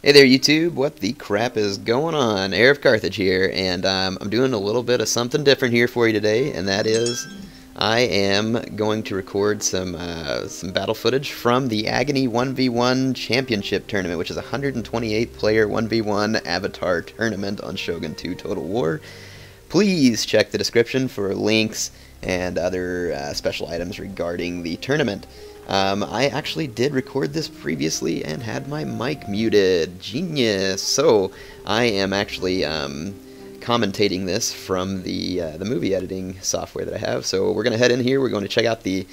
Hey there, YouTube. What the crap is going on? Heir of Carthage here, and I'm doing a little bit of something different here for you today, and that is I am going to record some battle footage from the Aggony 1v1 Championship Tournament, which is a 128-player 1v1 avatar tournament on Shogun 2 Total War. Please check the description for links and other special items regarding the tournament. I actually did record this previously and had my mic muted. Genius! So I am actually commentating this from the movie editing software that I have. So we're going to head in here. We're going to check out the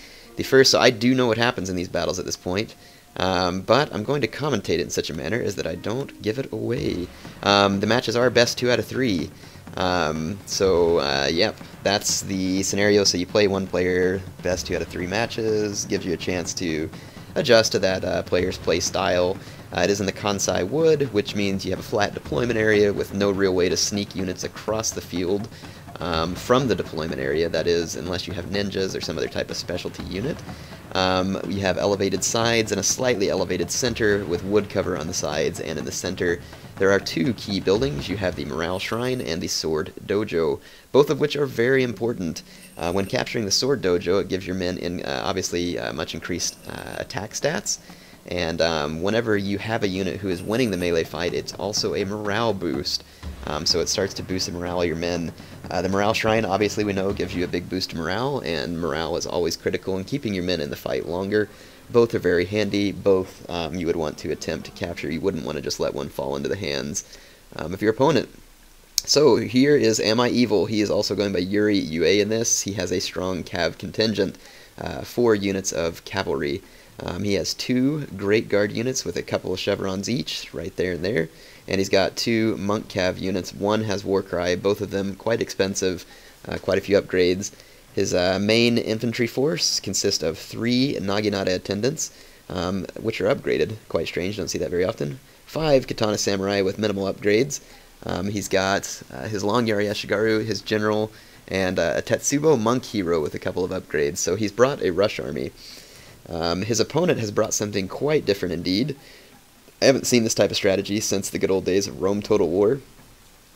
first. So I do know what happens in these battles at this point. But I'm going to commentate it in such a manner as that I don't give it away. The matches are best 2 out of 3. Yep, that's the scenario. So you play one player, best 2 out of 3 matches, gives you a chance to adjust to that player's play style. It is in the Kansai Wood, which means you have a flat deployment area with no real way to sneak units across the field from the deployment area, that is, unless you have ninjas or some other type of specialty unit. You have elevated sides and a slightly elevated center with wood cover on the sides, and in the center there are 2 key buildings. You have the Morale Shrine and the Sword Dojo, both of which are very important. When capturing the Sword Dojo, it gives your men obviously much increased attack stats, and whenever you have a unit who is winning the melee fight, it's also a morale boost. So it starts to boost the morale of your men. The Morale Shrine, obviously we know, gives you a big boost to morale, and morale is always critical in keeping your men in the fight longer. Both are very handy. Both you would want to attempt to capture. You wouldn't want to just let one fall into the hands of your opponent. So here is Am I Evil? He is also going by Yuri UA in this. He has a strong cav contingent, 4 units of cavalry. He has 2 Great Guard units with a couple of chevrons each, right there and there. And he's got 2 Monk Cav units. One has Warcry, both of them quite expensive, quite a few upgrades. His main infantry force consists of 3 Naginata attendants, which are upgraded. Quite strange, don't see that very often. 5 Katana Samurai with minimal upgrades. He's got his Long Yari Ashigaru, his general, and a Tetsubo Monk hero with a couple of upgrades. So he's brought a rush army. His opponent has brought something quite different indeed. I haven't seen this type of strategy since the good old days of Rome Total War.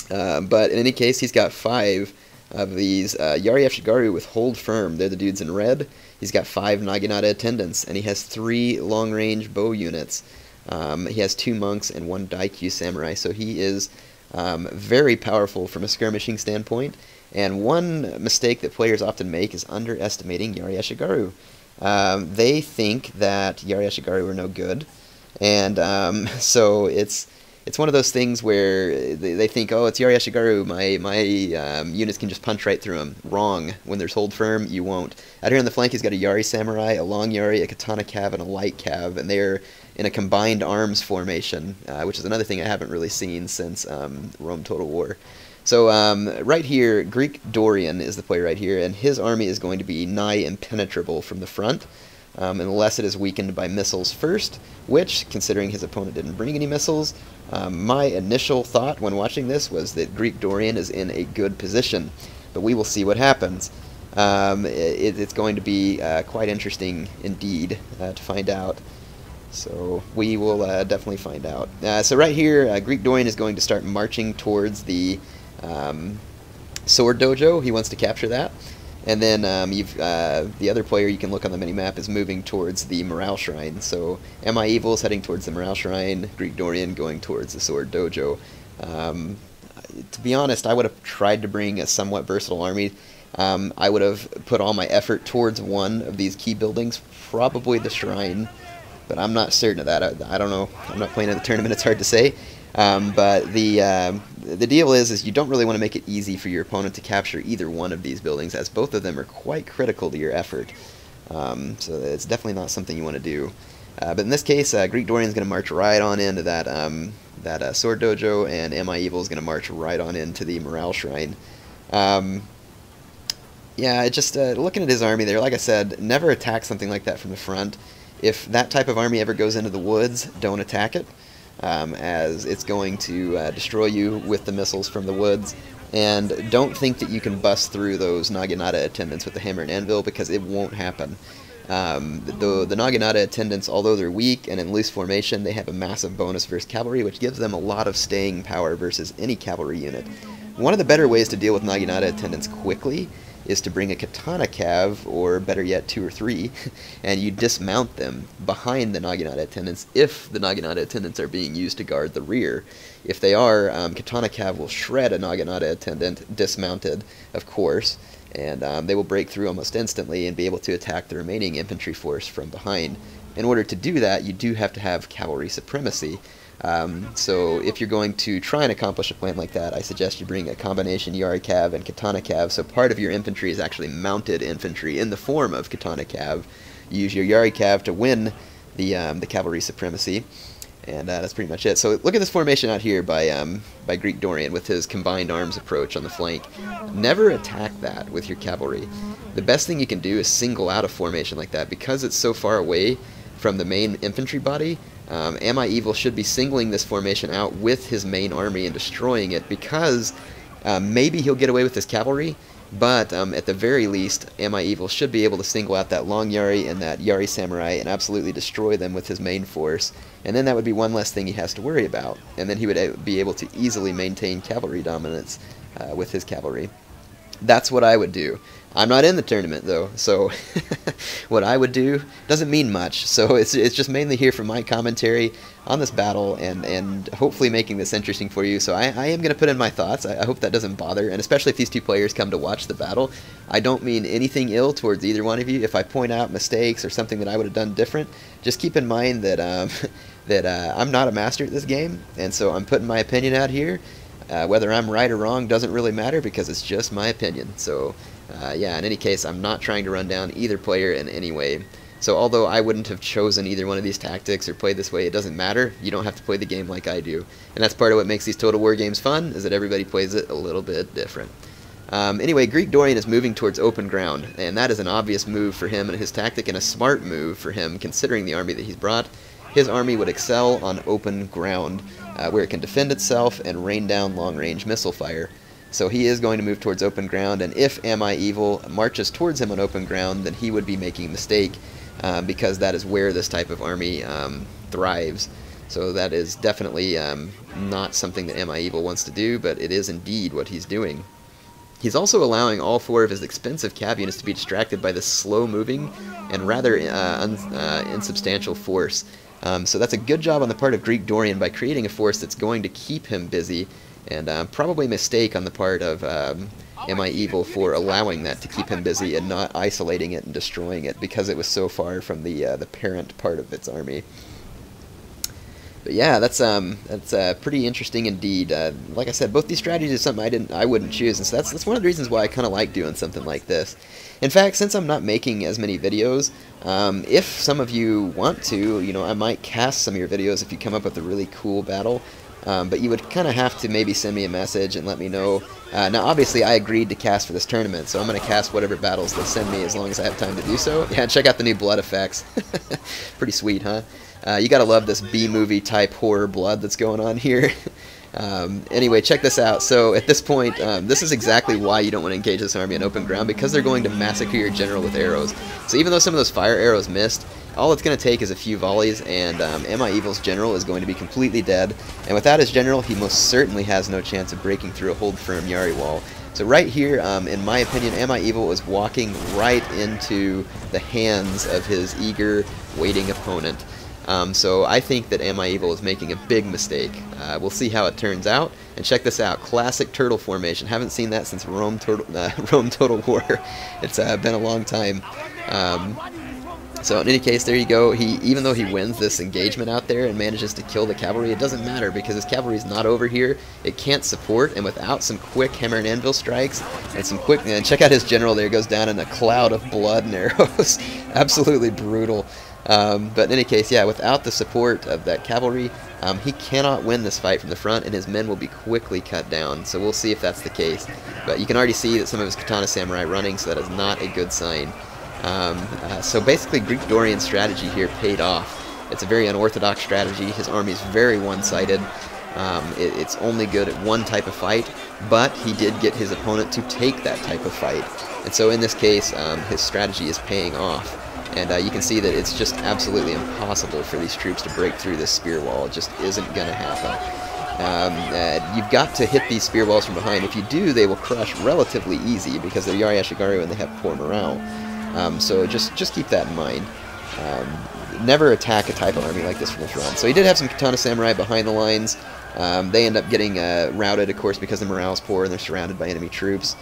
But in any case, he's got 5 of these Yari Ashigaru with Hold Firm. They're the dudes in red. He's got 5 Naginata attendants, and he has 3 long-range bow units. He has 2 monks and 1 Daikyu samurai, so he is very powerful from a skirmishing standpoint. And one mistake that players often make is underestimating Yari Ashigaru. They think that Yari Ashigaru are no good, and so it's one of those things where they think, oh, it's Yari Ashigaru, my units can just punch right through him. Wrong. When there's Hold Firm, you won't. Out here on the flank, he's got a Yari Samurai, a Long Yari, a Katana Cav, and a Light Cav, and they're in a combined arms formation, which is another thing I haven't really seen since Rome Total War. So right here, Greek Dorian is the player right here, and his army is going to be nigh impenetrable from the front, unless it is weakened by missiles first, which, considering his opponent didn't bring any missiles, my initial thought when watching this was that Greek Dorian is in a good position, but we will see what happens. It's going to be quite interesting indeed to find out. So we will definitely find out. So right here, Greek Dorian is going to start marching towards the Sword Dojo. He wants to capture that. And then the other player you can look on the minimap is moving towards the Morale Shrine. So Am I Evil is heading towards the Morale Shrine, Greek Dorian going towards the Sword Dojo. To be honest, I would have tried to bring a somewhat versatile army. I would have put all my effort towards one of these key buildings, probably the Shrine, but I'm not certain of that. I don't know. I'm not playing in the tournament, it's hard to say. But the deal is you don't really want to make it easy for your opponent to capture either one of these buildings, as both of them are quite critical to your effort. So it's definitely not something you want to do. But in this case, Greek Dorian is going to march right on into that Sword Dojo, and Am I Evil is going to march right on into the Morale Shrine. Yeah, just looking at his army there, like I said, never attack something like that from the front. If that type of army ever goes into the woods, don't attack it, as it's going to destroy you with the missiles from the woods. And don't think that you can bust through those Naginata attendants with the hammer and anvil, because it won't happen. The Naginata attendants, although they're weak and in loose formation, they have a massive bonus versus cavalry, which gives them a lot of staying power versus any cavalry unit. One of the better ways to deal with Naginata attendants quickly is to bring a katana cav, or better yet 2 or 3, and you dismount them behind the Naginata attendants if the Naginata attendants are being used to guard the rear. If they are, katana cav will shred a Naginata attendant, dismounted, of course, and they will break through almost instantly and be able to attack the remaining infantry force from behind. In order to do that, you do have to have cavalry supremacy. So if you're going to try and accomplish a plan like that, I suggest you bring a combination Yari Cav and Katana Cav, so part of your infantry is actually mounted infantry in the form of Katana Cav. You use your Yari Cav to win the cavalry supremacy, and that's pretty much it. So look at this formation out here by Greek Dorian with his combined arms approach on the flank. Never attack that with your cavalry. The best thing you can do is single out a formation like that. Because it's so far away from the main infantry body, Am I Evil should be singling this formation out with his main army and destroying it, because maybe he'll get away with his cavalry, but at the very least, Am I Evil should be able to single out that long Yari and that Yari Samurai and absolutely destroy them with his main force, and then that would be one less thing he has to worry about, and then he would be able to easily maintain cavalry dominance with his cavalry. That's what I would do. I'm not in the tournament, though, so what I would do doesn't mean much. So it's just mainly here for my commentary on this battle and hopefully making this interesting for you. So I am going to put in my thoughts. I hope that doesn't bother, and especially if these two players come to watch the battle. I don't mean anything ill towards either one of you. If I point out mistakes or something that I would have done different, just keep in mind that, I'm not a master at this game, and so I'm putting my opinion out here. Whether I'm right or wrong doesn't really matter, because it's just my opinion. So yeah, in any case, I'm not trying to run down either player in any way. So although I wouldn't have chosen either one of these tactics or played this way, it doesn't matter. You don't have to play the game like I do. And that's part of what makes these Total War games fun, is that everybody plays it a little bit different. Anyway, Greek Dorian is moving towards open ground, and that is an obvious move for him and his tactic, and a smart move for him considering the army that he's brought. His army would excel on open ground, where it can defend itself and rain down long-range missile fire. So he is going to move towards open ground, and if Am I Evil marches towards him on open ground, then he would be making a mistake, because that is where this type of army thrives. So that is definitely not something that Am I Evil wants to do, but it is indeed what he's doing. He's also allowing all 4 of his expensive cav units to be distracted by this slow-moving and rather insubstantial force. So that's a good job on the part of Greek Dorian by creating a force that's going to keep him busy, and probably a mistake on the part of Am I Evil for allowing that to keep him busy and not isolating it and destroying it, because it was so far from the parent part of its army. But yeah, that's pretty interesting indeed. Like I said, both these strategies are something I wouldn't choose, and so that's one of the reasons why I kind of like doing something like this. In fact, since I'm not making as many videos, if some of you want to, you know, I might cast some of your videos if you come up with a really cool battle. But you would kind of have to maybe send me a message and let me know. Now, obviously, I agreed to cast for this tournament, so I'm going to cast whatever battles they send me as long as I have time to do so. Yeah, check out the new blood effects. Pretty sweet, huh? You gotta love this B-movie type horror blood that's going on here. Anyway, check this out. So at this point, this is exactly why you don't want to engage this army on open ground, because they're going to massacre your general with arrows. So even though some of those fire arrows missed, all it's going to take is a few volleys, and Am I Evil's general is going to be completely dead. And without his general, he most certainly has no chance of breaking through a hold-firm Yari wall. So right here, in my opinion, Am I Evil is walking right into the hands of his eager, waiting opponent. So I think that Am I Evil is making a big mistake. We'll see how it turns out. And check this out, classic turtle formation. Haven't seen that since Rome Total War. It's been a long time. So in any case, there you go. Even though he wins this engagement out there and manages to kill the cavalry, it doesn't matter because his cavalry is not over here. It can't support, and without some quick hammer and anvil strikes and some quick, and check out his general there, goes down in a cloud of blood and arrows. Absolutely brutal. But in any case, yeah, without the support of that cavalry, he cannot win this fight from the front, and his men will be quickly cut down. So we'll see if that's the case. But you can already see that some of his katana samurai running, so that is not a good sign. So basically, Greek Dorian's strategy here paid off. It's a very unorthodox strategy. His army is very one-sided. It's only good at one type of fight, but he did get his opponent to take that type of fight. And so in this case, his strategy is paying off. And you can see that it's just absolutely impossible for these troops to break through this spear wall. It just isn't going to happen. You've got to hit these spear walls from behind. If you do, they will crush relatively easy because they're Yari Ashigaru and they have poor morale. So just keep that in mind. Never attack a type of army like this from the front. So he did have some Katana Samurai behind the lines. They end up getting routed, of course, because the morale's poor and they're surrounded by enemy troops.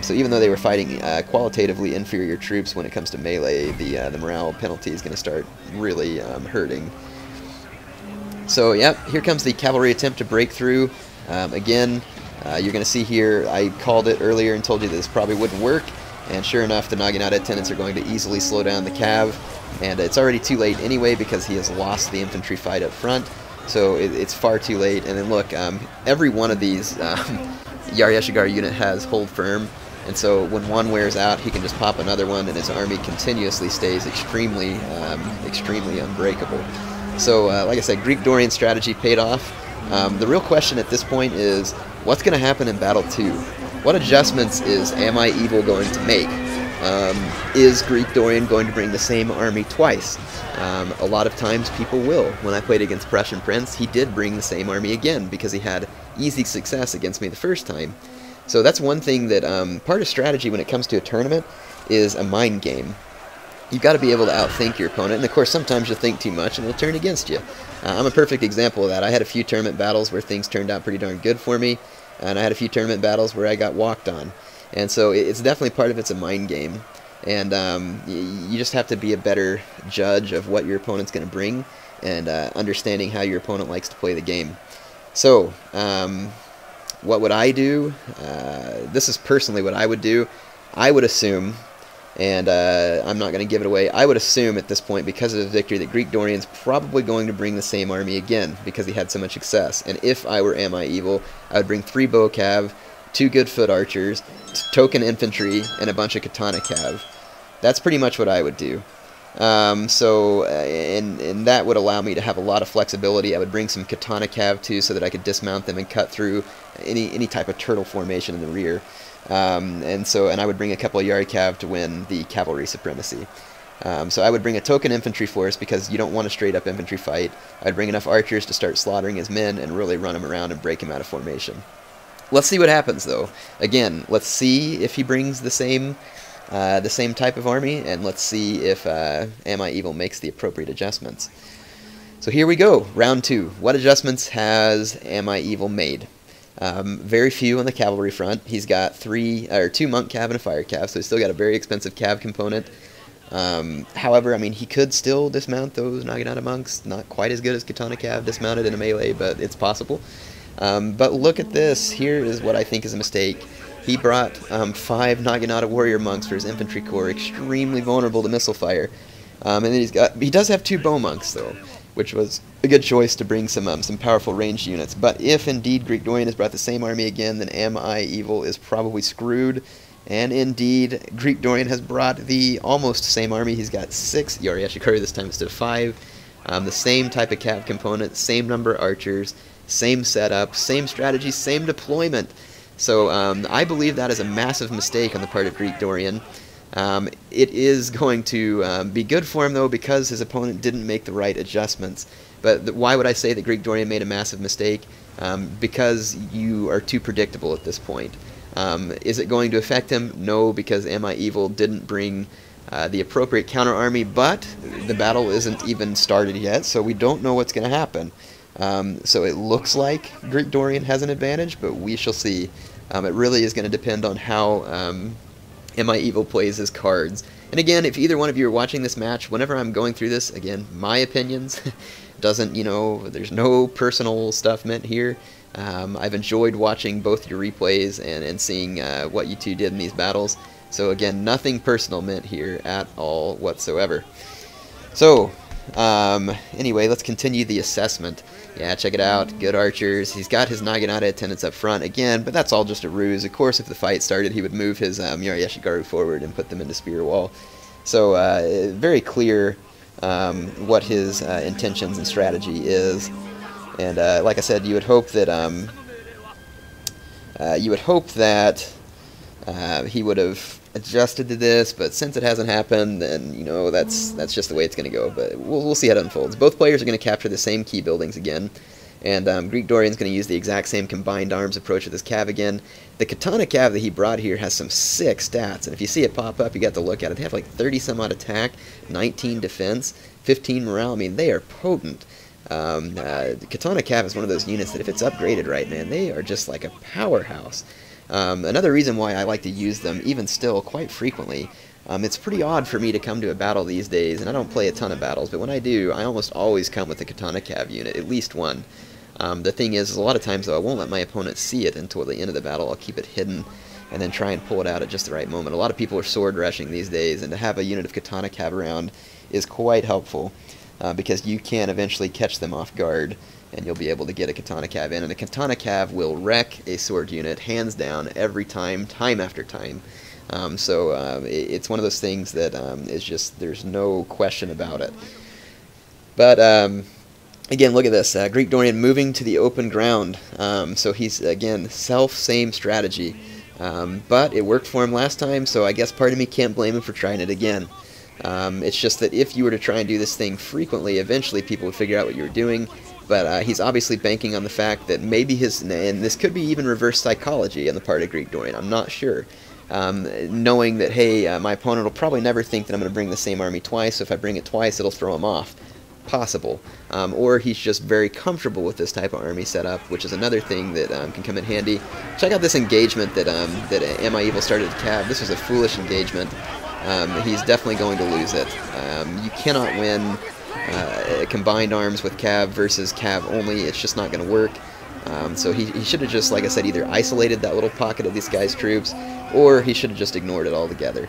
So even though they were fighting qualitatively inferior troops when it comes to melee, the morale penalty is going to start really hurting. So, yep, here comes the cavalry attempt to break through. Again, you're going to see here, I called it earlier and told you that this probably wouldn't work. And sure enough, the Naginata attendants are going to easily slow down the cav. And it's already too late anyway because he has lost the infantry fight up front. So it's far too late. And then look, every one of these Yari Ashigaru unit has hold firm. And so when one wears out, he can just pop another one, and his army continuously stays extremely unbreakable. So, like I said, Greek Dorian strategy paid off. The real question at this point is, what's going to happen in Battle 2? What adjustments is Am I Evil going to make? Is Greek Dorian going to bring the same army twice? A lot of times people will. When I played against Prussian Prince, he did bring the same army again because he had easy success against me the first time. So that's one thing that part of strategy when it comes to a tournament is a mind game. You've got to be able to outthink your opponent, and of course sometimes you'll think too much and it'll turn against you. I'm a perfect example of that. I had a few tournament battles where things turned out pretty darn good for me, and I had a few tournament battles where I got walked on. And so it's definitely part of it's a mind game. And you just have to be a better judge of what your opponent's going to bring and understanding how your opponent likes to play the game. So, what would I do? This is personally what I would do. I would assume, and I'm not going to give it away, I would assume at this point, because of his victory, that Greek Dorian's probably going to bring the same army again, because he had so much success. And if I were Am I Evil, I would bring 3 bow cav, 2 good foot archers, token infantry, and a bunch of katana cav. That's pretty much what I would do. And that would allow me to have a lot of flexibility. I would bring some katana cav too, so that I could dismount them and cut through any type of turtle formation in the rear. And I would bring a couple of Yari cav to win the cavalry supremacy. So I would bring a token infantry force because you don't want a straight up infantry fight. I'd bring enough archers to start slaughtering his men and really run him around and break him out of formation. Let's see what happens though. Again, let's see if he brings the same type of army, and let's see if Am I Evil makes the appropriate adjustments. So here we go, round 2. What adjustments has Am I Evil made? Very few on the cavalry front. He's got 2 monk cav and a fire cav, so he's still got a very expensive cav component. However, I mean, he could still dismount those Naginata monks. Not quite as good as katana cav dismounted in a melee, but it's possible. But look at this. Here is what I think is a mistake. He brought 5 Naginata warrior monks for his infantry corps, extremely vulnerable to missile fire. And then he does have 2 bow monks though, which was a good choice to bring some powerful ranged units. But if indeed Greek Dorian has brought the same army again, then Am I Evil is probably screwed. And indeed, Greek Dorian has brought the almost same army. He's got 6 Yari Ashigaru this time instead of 5. The same type of cav component, same number of archers, same setup, same strategy, same deployment. So I believe that is a massive mistake on the part of Greek Dorian. It is going to be good for him, though, because his opponent didn't make the right adjustments. But why would I say that Greek Dorian made a massive mistake? Because you are too predictable at this point. Is it going to affect him? No, because Am I Evil didn't bring the appropriate counter army, but the battle isn't even started yet, so we don't know what's going to happen. So it looks like Greek Dorian has an advantage, but we shall see. It really is going to depend on how Am I Evil plays his cards. And again, if either one of you are watching this match, whenever I'm going through this, again, my opinions, doesn't, there's no personal stuff meant here. I've enjoyed watching both your replays and seeing what you two did in these battles. So again, nothing personal meant here at all whatsoever. So, anyway, let's continue the assessment. Yeah, check it out. Good archers. He's got his Naginata attendants up front again, but that's all just a ruse. Of course, if the fight started, he would move his Yari Ashigaru forward and put them into spear wall. So, very clear what his intentions and strategy is. And like I said, you would hope that he would have adjusted to this, but since it hasn't happened, then, you know, that's just the way it's going to go. But we'll see how it unfolds. Both players are going to capture the same key buildings again, and Greek Dorian's going to use the exact same combined arms approach with his cav again. The Katana cav that he brought here has some sick stats, and if you see it pop up, you got to look at it. They have like 30 some odd attack, 19 defense, 15 morale. I mean, they are potent. Katana cav is one of those units that if it's upgraded right, man, they are just like a powerhouse. Another reason why I like to use them, even still, quite frequently, it's pretty odd for me to come to a battle these days, and I don't play a ton of battles, but when I do, I almost always come with a Katana cav unit, at least one. The thing is a lot of times, though, I won't let my opponent see it until the end of the battle. I'll keep it hidden and then try and pull it out at just the right moment. A lot of people are sword rushing these days, and to have a unit of Katana cav around is quite helpful, because you can eventually catch them off guard, and you'll be able to get a Katana cav in. And a Katana cav will wreck a sword unit, hands down, every time, time after time. It's one of those things that is just, there's no question about it. But, again, look at this. Greek Dorian moving to the open ground. So he's, again, same strategy. But it worked for him last time, so I guess part of me can't blame him for trying it again. It's just that if you were to try and do this thing frequently, eventually people would figure out what you were doing. But he's obviously banking on the fact that maybe and this could be even reverse psychology on the part of Greek Dorian, I'm not sure. Knowing that, hey, my opponent will probably never think that I'm going to bring the same army twice, so if I bring it twice, it'll throw him off. Possible. Or he's just very comfortable with this type of army setup, which is another thing that can come in handy. Check out this engagement that MI Evil started to cav. This was a foolish engagement. He's definitely going to lose it. You cannot win combined arms with cav versus cav only. It's just not going to work. So he should have just, like I said, either isolated that little pocket of this guy's troops, or he should have just ignored it altogether.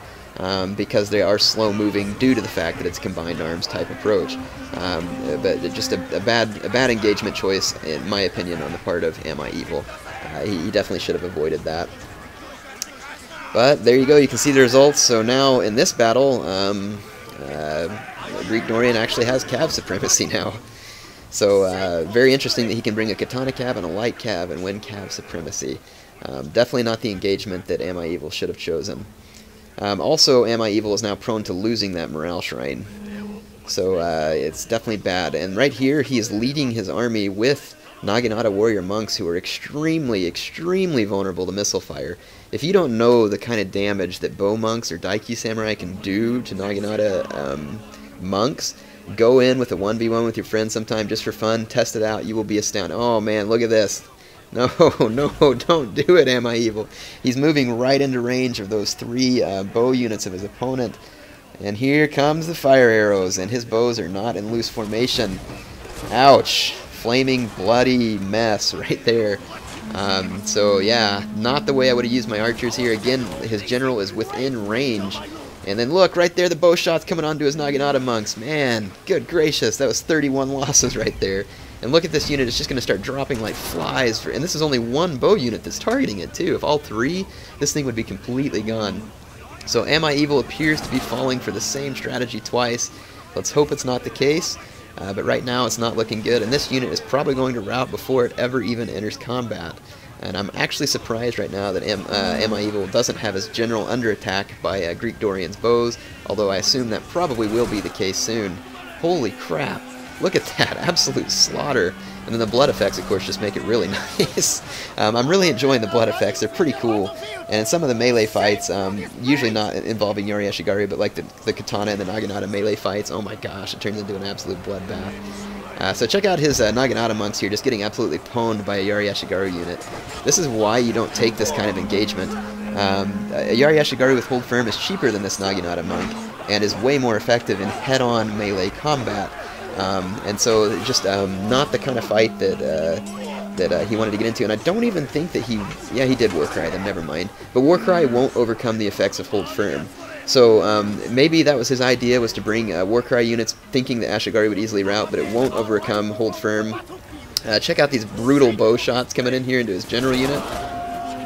Because they are slow moving due to the fact that it's combined arms type approach. But just a bad engagement choice, in my opinion, on the part of MI Evil. He definitely should have avoided that. But there you go, you can see the results. So now in this battle, Greek Dorian actually has cav supremacy now. So very interesting that he can bring a Katana cav and a light cav and win cav supremacy. Definitely not the engagement that MI Evil should have chosen. Also, MI Evil is now prone to losing that morale shrine. So it's definitely bad. And right here, he is leading his army with Naginata warrior monks who are extremely, extremely vulnerable to missile fire. If you don't know the kind of damage that bow monks or Daikyu samurai can do to Naginata monks, go in with a 1v1 with your friends sometime just for fun, test it out, you will be astounded. Oh man, look at this. No, no, don't do it, MI Evil. He's moving right into range of those 3 bow units of his opponent. And here comes the fire arrows, and his bows are not in loose formation. Ouch. Flaming, bloody mess right there. So yeah, not the way I would have used my archers here. Again, his general is within range. And then look, right there, the bow shot's coming onto his Naginata monks. Man, good gracious, that was 31 losses right there. And look at this unit, it's just going to start dropping like flies. And this is only 1 bow unit that's targeting it, too. If all 3, this thing would be completely gone. So MI Evil appears to be falling for the same strategy twice. Let's hope it's not the case. But right now, it's not looking good. And this unit is probably going to rout before it ever even enters combat. And I'm actually surprised right now that MI Evil doesn't have his general under attack by Greek Dorian's bows. Although I assume that probably will be the case soon. Holy crap. Look at that, absolute slaughter. And then the blood effects, of course, just make it really nice. I'm really enjoying the blood effects. They're pretty cool. And in some of the melee fights, usually not involving Yori Ashigari, but like the Katana and the Naginata melee fights, oh my gosh, it turns into an absolute bloodbath. So check out his Naginata monks here, just getting absolutely pwned by a Yori Ashigaru unit. This is why you don't take this kind of engagement. A Yori Ashigaru with Hold Firm is cheaper than this Naginata monk, and is way more effective in head-on melee combat. And so just not the kind of fight that he wanted to get into. And I don't even think that he did Warcry, then never mind. But Warcry won't overcome the effects of Hold Firm. So maybe that was his idea, was to bring Warcry units thinking that Ashigari would easily rout, but it won't overcome Hold Firm. Check out these brutal bow shots coming in here into his general unit.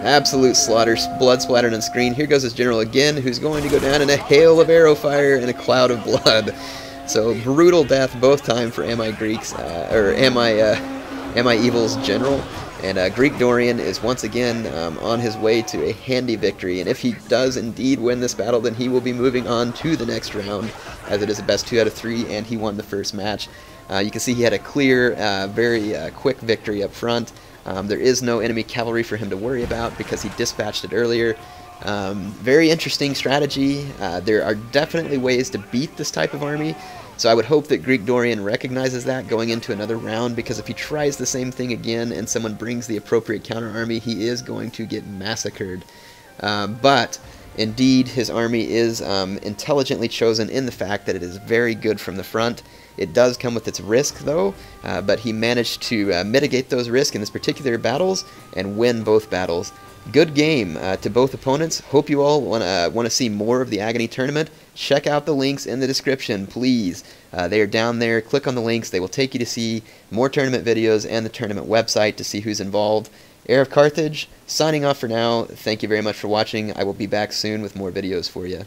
Absolute slaughter, blood splattered on screen. Here goes his general again, who's going to go down in a hail of arrow fire and a cloud of blood. So brutal death both time for MI Greeks, or MI Evil's general, And Greek Dorian is once again on his way to a handy victory, and if he does indeed win this battle, then he will be moving on to the next round, as it is a best 2 out of 3, and he won the first match. You can see he had a clear, very quick victory up front. There is no enemy cavalry for him to worry about because he dispatched it earlier. Very interesting strategy. There are definitely ways to beat this type of army, so I would hope that Greek Dorian recognizes that going into another round, because if he tries the same thing again and someone brings the appropriate counter army, he is going to get massacred. But indeed, his army is intelligently chosen in the fact that it is very good from the front. It does come with its risk, though, but he managed to mitigate those risks in this particular battles and win both battles. Good game to both opponents. Hope you all want to see more of the Aggony tournament. Check out the links in the description, please. They are down there. Click on the links. They will take you to see more tournament videos and the tournament website to see who's involved. Heir of Carthage, signing off for now. Thank you very much for watching. I will be back soon with more videos for you.